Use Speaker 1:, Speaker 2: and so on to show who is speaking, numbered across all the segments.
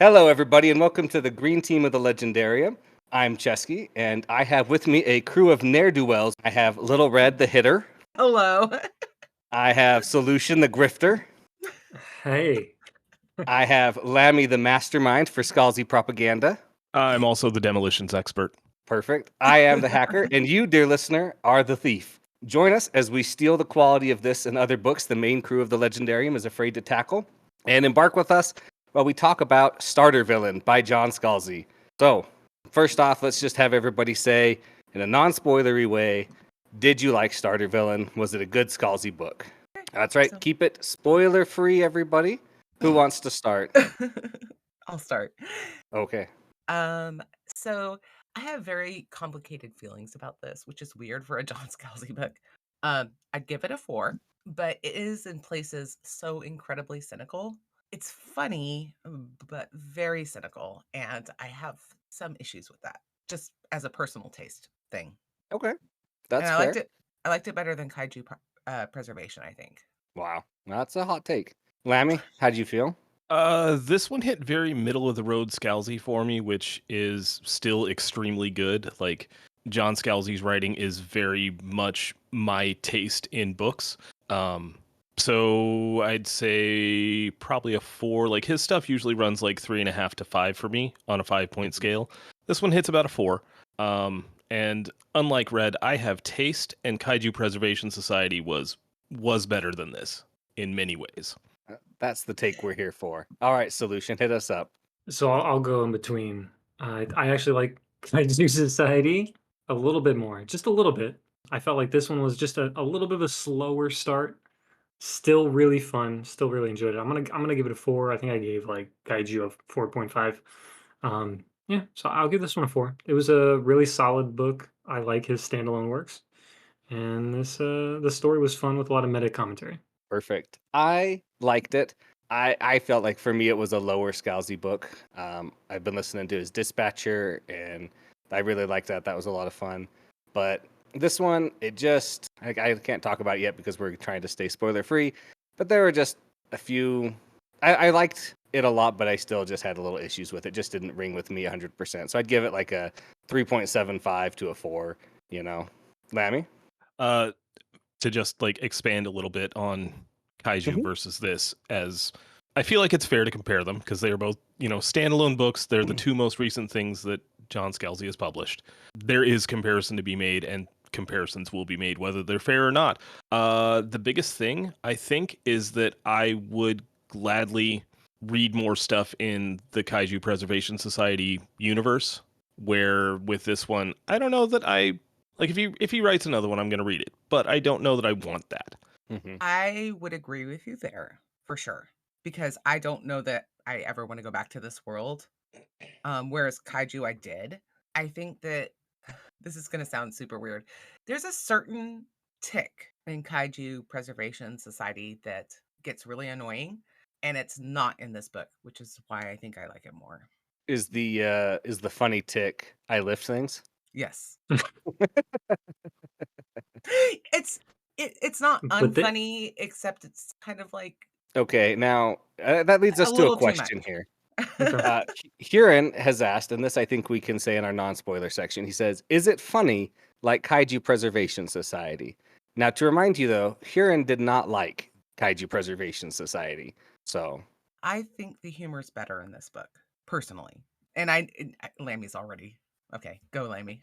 Speaker 1: Hello, everybody, and welcome to the Green Team of the Legendarium. I'm Cesky, and I have with me a crew of ne'er-do-wells. I have Little Red, the hitter.
Speaker 2: Hello.
Speaker 1: I have Soulution, the grifter.
Speaker 3: Hey.
Speaker 1: I have Lammy, the mastermind for Scalzi propaganda.
Speaker 4: I'm also the demolitions expert.
Speaker 1: Perfect. I am the hacker, and you, dear listener, are the thief. Join us as we steal the quality of this and other books the main crew of the Legendarium is afraid to tackle, and embark with us while we talk about Starter Villain by John Scalzi. So, first off, let's just have everybody say, in a non-spoilery way, did you like Starter Villain? Was it a good Scalzi book? That's right. Keep it spoiler-free, everybody. Who wants to start?
Speaker 2: I'll start.
Speaker 1: Okay.
Speaker 2: So I have very complicated feelings about this, which is weird for a John Scalzi book. I'd give it a 4, but it is in places so incredibly cynical. It's funny, but very cynical, and I have some issues with that, just as a personal taste thing.
Speaker 1: Okay. That's
Speaker 2: And I
Speaker 1: fair.
Speaker 2: liked it. I liked it better than Kaiju Preservation, I think.
Speaker 1: Wow. That's a hot take. Lammy, how'd you feel?
Speaker 4: This one hit very middle of the road Scalzi for me, which is still extremely good. Like, John Scalzi's writing is very much my taste in books. So I'd say probably a 4. Like, his stuff usually runs like 3.5 to 5 for me on a 5-point scale. This one hits about a 4. And unlike Red, I have taste, and Kaiju Preservation Society was better than this in many ways.
Speaker 1: That's the take we're here for. All right, Soulution, hit us up.
Speaker 3: So I'll go in between. I actually like Kaiju Society a little bit more, just a little bit. I felt like this one was just a little bit of a slower start. Still really fun. Still really enjoyed it. I'm gonna give it a 4. I think I gave like Kaiju a 4.5. Yeah, so I'll give this one a 4. It was a really solid book. I like his standalone works, and the story was fun with a lot of meta commentary.
Speaker 1: Perfect. I liked it. I felt like for me it was a lower Scalzi book. I've been listening to his Dispatcher, and I really liked that. That was a lot of fun. But this one, it just I can't talk about it yet because we're trying to stay spoiler free. But there were just a few. I liked it a lot, but I still just had a little issues with it. Just didn't ring with me 100%. So I'd give it like a 3.75 to a 4. You know, Lammy.
Speaker 4: To just like expand a little bit on Kaiju
Speaker 1: Mhm.
Speaker 4: versus this, as I feel like it's fair to compare them because they are both, standalone books. They're the two most recent things that John Scalzi has published. There is comparison to be made, and comparisons will be made whether they're fair or not. The biggest thing I think is that I would gladly read more stuff in the Kaiju Preservation Society universe, where with this one, I don't know that I like if he writes another one, I'm going to read it, but I don't know that I want that.
Speaker 1: Mm-hmm.
Speaker 2: I would agree with you there for sure, because I don't know that I ever want to go back to this world. Whereas Kaiju, I did. I think that this is going to sound super weird. There's a certain tick in Kaiju Preservation Society that gets really annoying, and it's not in this book, which is why I think I like it more.
Speaker 1: Is the funny tick I lift things?
Speaker 2: Yes. It's not
Speaker 3: But the-
Speaker 2: unfunny, except it's kind of like
Speaker 1: Okay, now that leads
Speaker 2: a
Speaker 1: us to a
Speaker 2: little too
Speaker 1: question
Speaker 2: much.
Speaker 1: here.
Speaker 3: Okay.
Speaker 1: Huron has asked, and this I think we can say in our non-spoiler section. He says, "Is it funny like Kaiju Preservation Society?" Now, to remind you though, Huron did not like Kaiju Preservation Society, so
Speaker 2: I think the humor's better in this book, personally. And Lammy's already okay. Go, Lammy.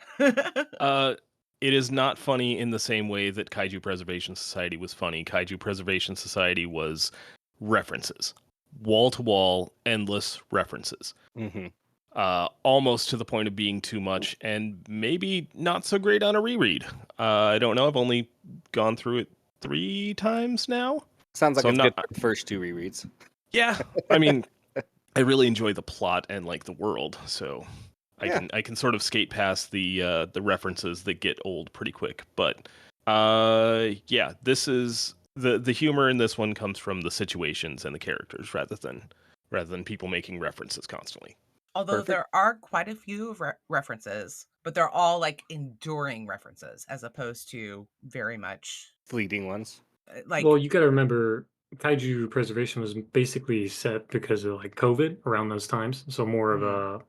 Speaker 4: It is not funny in the same way that Kaiju Preservation Society was funny. Kaiju Preservation Society was references, wall to wall, endless references.
Speaker 1: mhm.
Speaker 4: Almost to the point of being too much, and maybe not so great on a reread. I don't know. I've only gone through it 3 times now.
Speaker 1: Sounds like
Speaker 4: So
Speaker 1: it's
Speaker 4: I'm
Speaker 1: good
Speaker 4: not.
Speaker 1: for the first 2 rereads.
Speaker 4: Yeah, I mean, I really enjoy the plot and like the world, so
Speaker 1: Yeah.
Speaker 4: I can sort of skate past the references that get old pretty quick. But yeah, this is the humor in this one comes from the situations and the characters rather than people making references constantly.
Speaker 2: Although
Speaker 1: Perfect.
Speaker 2: there are quite a few references, but they're all like enduring references as opposed to very much
Speaker 1: Fleeting ones.
Speaker 2: like
Speaker 3: Well, you got to remember Kaiju preservation was basically set because of like COVID around those times, so more of
Speaker 2: Mm.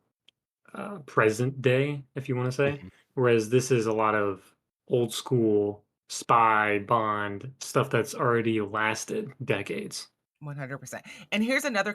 Speaker 3: a present day, if you want to say.
Speaker 1: Mhm.
Speaker 3: Whereas this is a lot of old school spy Bond stuff that's already lasted decades.
Speaker 2: 100%. And here's another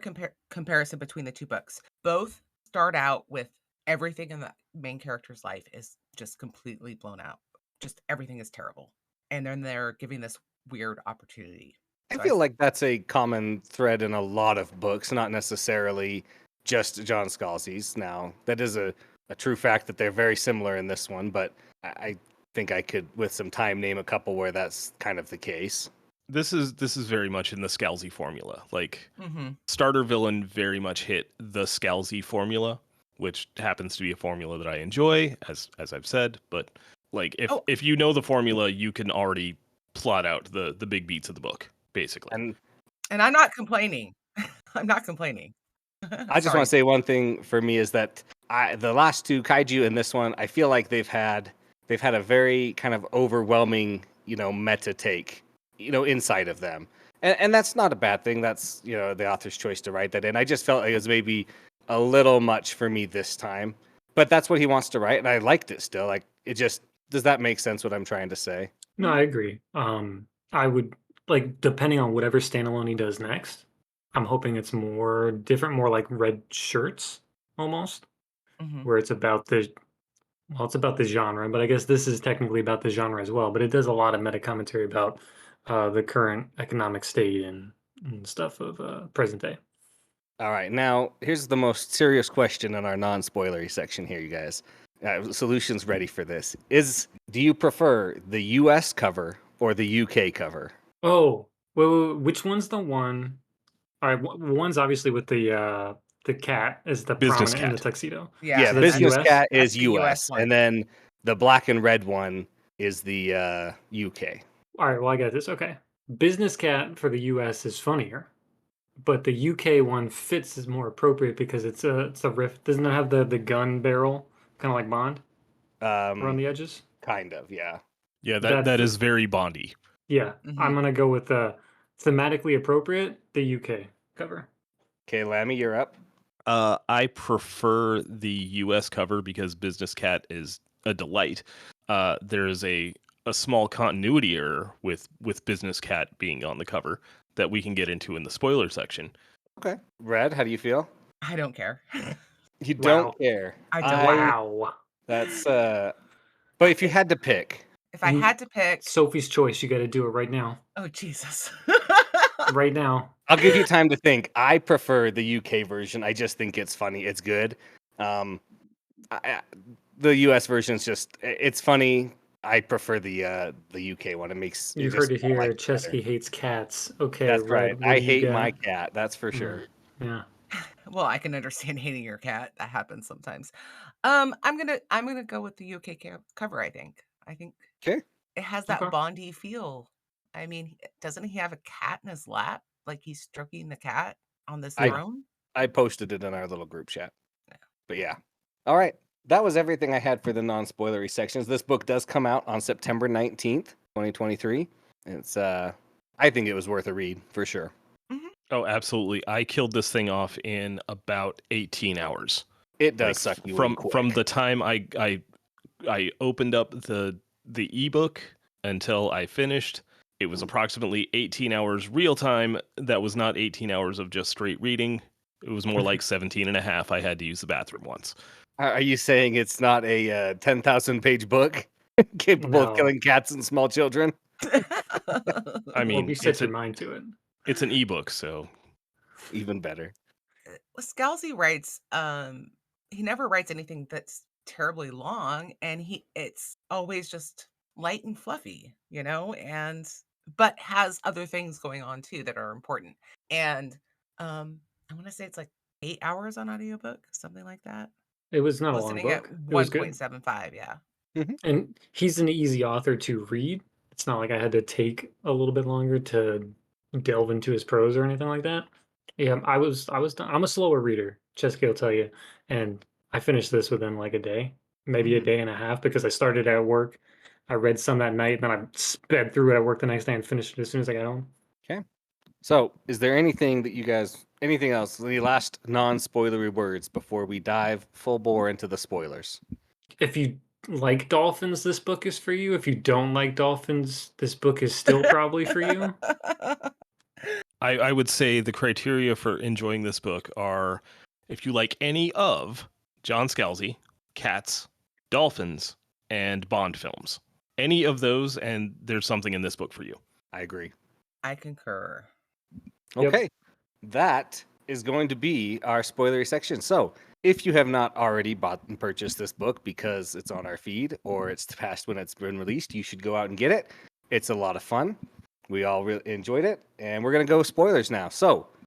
Speaker 2: comparison between the two books. Both start out with everything in the main character's life is just completely blown out. Just everything is terrible. And then they're giving this weird opportunity.
Speaker 1: I
Speaker 2: So
Speaker 1: feel like that's a common thread in a lot of books, not necessarily just John Scalzi's. Now, that is a true fact that they're very similar in this one, but I think I could, with some time, name a couple where that's kind of the case.
Speaker 4: This is very much in the Scalzi formula. Like
Speaker 2: mm-hmm.
Speaker 4: starter villain very much hit the Scalzi formula, which happens to be a formula that I enjoy, as I've said. But like if you know the formula, you can already plot out the big beats of the book, basically.
Speaker 2: And I'm not complaining. I'm not complaining.
Speaker 1: I just want to say one thing for me is that the last two kaiju and this one, I feel like they've had a very kind of overwhelming, meta take, inside of them. And that's not a bad thing. That's, the author's choice to write that in. I just felt like it was maybe a little much for me this time. But that's what he wants to write, and I liked it still. Like, it just, does that make sense what I'm trying to say?
Speaker 3: No, I agree. I would like, depending on whatever standalone he does next, I'm hoping it's more different, more like Red Shirts almost,
Speaker 2: Mm-hmm.
Speaker 3: where it's about it's about the genre, but I guess this is technically about the genre as well. But it does a lot of meta commentary about the current economic state and stuff of present day.
Speaker 1: All right, now here's the most serious question in our non-spoilery section here, you guys. Soulution's ready for this. Do you prefer the U.S. cover or the U.K. cover?
Speaker 3: Oh, well, which one's the one? All right, one's obviously with the cat is the
Speaker 4: Business
Speaker 3: prominent in the
Speaker 4: cat.
Speaker 3: tuxedo.
Speaker 2: Yeah,
Speaker 3: So that's
Speaker 1: Business
Speaker 3: US?
Speaker 1: Cat
Speaker 2: That's
Speaker 1: is
Speaker 2: the US
Speaker 1: U.S.
Speaker 2: one.
Speaker 1: and then the black and red one is the U.K.
Speaker 3: All right, well, I got this. Okay. Business Cat for the US is funnier, but the UK one fits is more appropriate because it's a riff. Doesn't it have the gun barrel kind of like Bond around the edges?
Speaker 1: Kind of, yeah.
Speaker 4: Yeah,
Speaker 3: That
Speaker 4: that
Speaker 3: fit-
Speaker 4: is very Bondy.
Speaker 3: Yeah,
Speaker 2: Mhm.
Speaker 3: I'm gonna go with thematically appropriate, the UK cover.
Speaker 1: Okay, Lammy, you're up.
Speaker 4: I prefer the U.S. cover because Business Cat is a delight. There is a small continuity error with Business Cat being on the cover that we can get into in the spoiler section.
Speaker 1: Okay. Red, how do you feel?
Speaker 2: I don't care.
Speaker 1: You
Speaker 3: Wow.
Speaker 1: don't care.
Speaker 2: I don't.
Speaker 3: Wow.
Speaker 1: That's but if you had to pick,
Speaker 2: If I had to pick,
Speaker 3: Sophie's choice, you got to do it right now.
Speaker 2: oh Jesus.
Speaker 3: Right now.
Speaker 1: I'll give you time to think. I prefer the UK version. I just think it's funny. It's good. The US version is just it's funny. I prefer the UK one. It makes
Speaker 3: You
Speaker 1: it
Speaker 3: heard
Speaker 1: just,
Speaker 3: it
Speaker 1: I
Speaker 3: here.
Speaker 1: like it better.
Speaker 3: Chesky hates cats. Okay,
Speaker 1: That's
Speaker 3: Red,
Speaker 1: right.
Speaker 3: what
Speaker 1: I
Speaker 3: do you
Speaker 1: hate
Speaker 3: got?
Speaker 1: my cat. That's for sure.
Speaker 3: Yeah.
Speaker 2: Well, I can understand hating your cat. That happens sometimes. I'm gonna go with the UK cover. I think.
Speaker 1: Okay.
Speaker 2: It has that
Speaker 3: Okay.
Speaker 2: Bondy feel. I mean, doesn't he have a cat in his lap? Like he's stroking the cat on this
Speaker 1: I-
Speaker 2: throne?
Speaker 1: I posted it in our little group chat. But yeah. All right. That was everything I had for the non-spoilery sections. This book does come out on September 19th, 2023. It's I think it was worth a read for sure.
Speaker 4: Oh, absolutely! I killed this thing off in about 18 hours.
Speaker 1: It does suck you in
Speaker 4: from
Speaker 1: quick.
Speaker 4: the time I opened up the ebook until I finished. It was approximately 18 hours real time. That was not 18 hours of just straight reading. It was more like 17 and a half. I had to use the bathroom once.
Speaker 1: Are you saying it's not a 10,000 page book capable of
Speaker 3: No.
Speaker 1: killing cats and small children?
Speaker 4: I mean,
Speaker 3: Well, you set your mind to it.
Speaker 4: it's an ebook, so
Speaker 1: Even better.
Speaker 2: Scalzi writes, he never writes anything that's terribly long, and it's always just light and fluffy, but has other things going on too that are important. And I want to say it's like 8 hours on audiobook, something like that.
Speaker 3: It was not a long
Speaker 2: Listening at
Speaker 3: book. It was good.
Speaker 2: 1.75, yeah.
Speaker 3: And he's an easy author to read. It's not like I had to take a little bit longer to delve into his prose or anything like that. Yeah, I was done. I'm a slower reader, Chesky will tell you. And I finished this within like a day, maybe a
Speaker 2: Mhm.
Speaker 3: day and a half, because I started at work. I read some that night, then I sped through it at work the next day and finished it as soon as I got home.
Speaker 1: So, is there anything anything else, any last non-spoilery words before we dive full bore into the spoilers?
Speaker 3: If you like dolphins, this book is for you. If you don't like dolphins, this book is still probably for you.
Speaker 4: I would say the criteria for enjoying this book are if you like any of John Scalzi, cats, dolphins, and Bond films. Any of those, and there's something in this book for you.
Speaker 1: I agree.
Speaker 2: I concur.
Speaker 3: Yep.
Speaker 1: Okay. That is going to be our spoilery section. So, if you have not already bought and purchased this book because it's on our feed or it's past when it's been released, you should go out and get it. It's a lot of fun. We all really enjoyed it. And we're going to go spoilers now. So,